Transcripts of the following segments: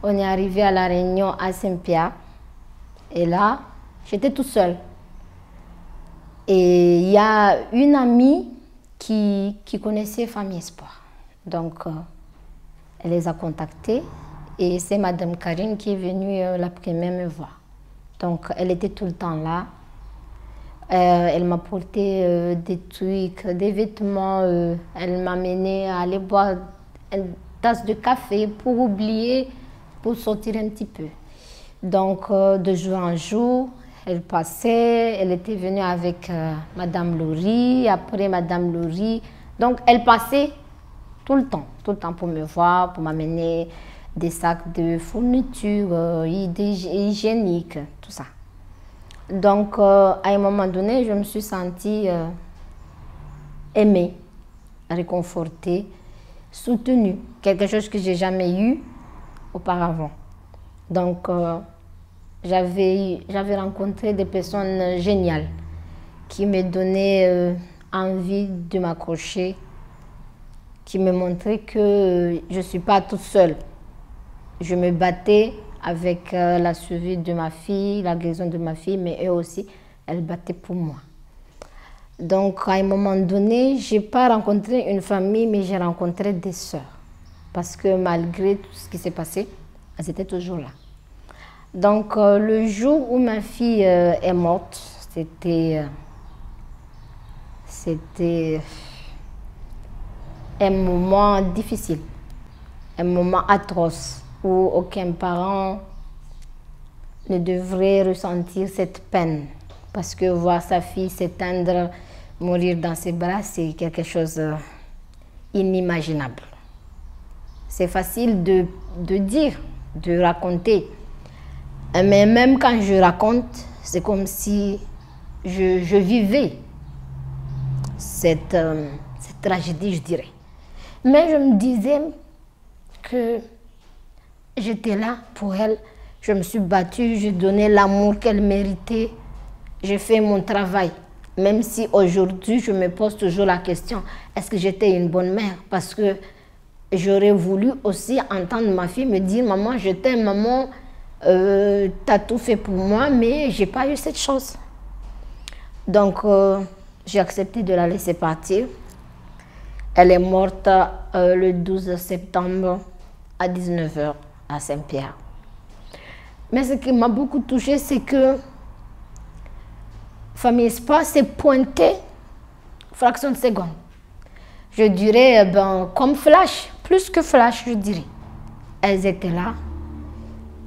On est arrivé à la réunion à Saint-Pierre. Et là, j'étais toute seule. Et il y a une amie qui connaissait Famille Espoir. Donc, elle les a contactés. Et c'est Madame Karine qui est venue l'après-midi me voir. Donc, elle était tout le temps là. Elle m'a porté des trucs, des vêtements. Elle m'a amené à aller boire une tasse de café pour oublier, pour sortir un petit peu. Donc, de jour en jour, elle passait. Elle était venue avec Madame Laurie, après Madame Laurie. Donc, elle passait tout le temps pour me voir, pour m'amener des sacs de fourniture hygiénique, tout ça. Donc, à un moment donné, je me suis sentie aimée, réconfortée, soutenue. Quelque chose que je n'ai jamais eu auparavant. Donc, j'avais rencontré des personnes géniales qui me donnaient envie de m'accrocher, qui me montraient que je ne suis pas toute seule. Je me battais avec la survie de ma fille, la guérison de ma fille, mais eux aussi, elles battaient pour moi. Donc, à un moment donné, je n'ai pas rencontré une famille, mais j'ai rencontré des sœurs. Parce que malgré tout ce qui s'est passé, elles étaient toujours là. Donc, le jour où ma fille est morte, c'était un moment difficile, un moment atroce, où aucun parent ne devrait ressentir cette peine. Parce que voir sa fille s'éteindre, mourir dans ses bras, c'est quelque chose d'inimaginable. C'est facile de dire, de raconter. Mais même quand je raconte, c'est comme si je vivais cette tragédie, je dirais. Mais je me disais que j'étais là pour elle. Je me suis battue, j'ai donné l'amour qu'elle méritait. J'ai fait mon travail. Même si aujourd'hui, je me pose toujours la question, est-ce que j'étais une bonne mère? Parce que j'aurais voulu aussi entendre ma fille me dire, maman, je t'aime, maman, t'as tout fait pour moi, mais j'ai pas eu cette chance. Donc, j'ai accepté de la laisser partir. Elle est morte le 12 septembre à 19 h à Saint-Pierre. Mais ce qui m'a beaucoup touchée, c'est que Famille Espoir s'est pointée fraction de seconde. Je dirais, comme flash, plus que flash, je dirais. Elles étaient là,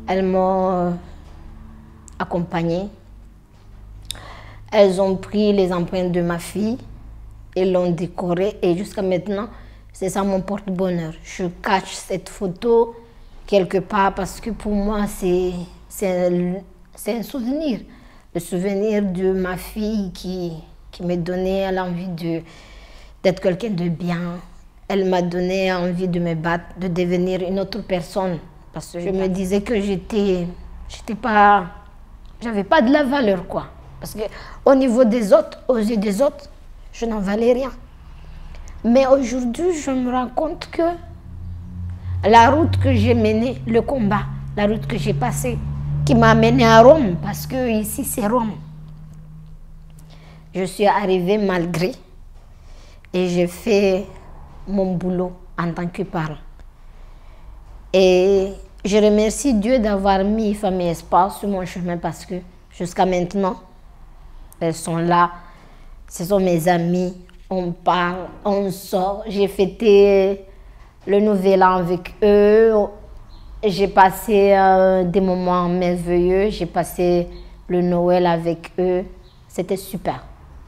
elles m'ont accompagnée. Elles ont pris les empreintes de ma fille et l'ont décorée. Et jusqu'à maintenant, c'est ça mon porte-bonheur. Je cache cette photo quelque part parce que pour moi, c'est un souvenir. Le souvenir de ma fille qui me donnait l'envie d'être quelqu'un de bien. Elle m'a donné envie de me battre, de devenir une autre personne. Parce que je me disais que j'avais pas de la valeur, quoi. Parce qu'au niveau des autres, aux yeux des autres, je n'en valais rien. Mais aujourd'hui, je me rends compte que la route que j'ai menée, le combat, la route que j'ai passée, qui m'a amenée à Rome, parce que ici c'est Rome. Je suis arrivée malgré et j'ai fait mon boulot en tant que parent. Et je remercie Dieu d'avoir mis Famille Espoir sur mon chemin parce que jusqu'à maintenant, elles sont là, ce sont mes amis, on parle, on sort. J'ai fêté le Nouvel An avec eux. J'ai passé des moments merveilleux, j'ai passé le Noël avec eux, c'était super.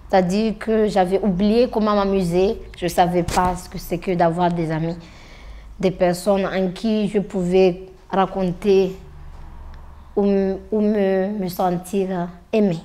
C'est-à-dire que j'avais oublié comment m'amuser, je ne savais pas ce que c'est que d'avoir des amis, des personnes en qui je pouvais raconter ou me sentir aimée.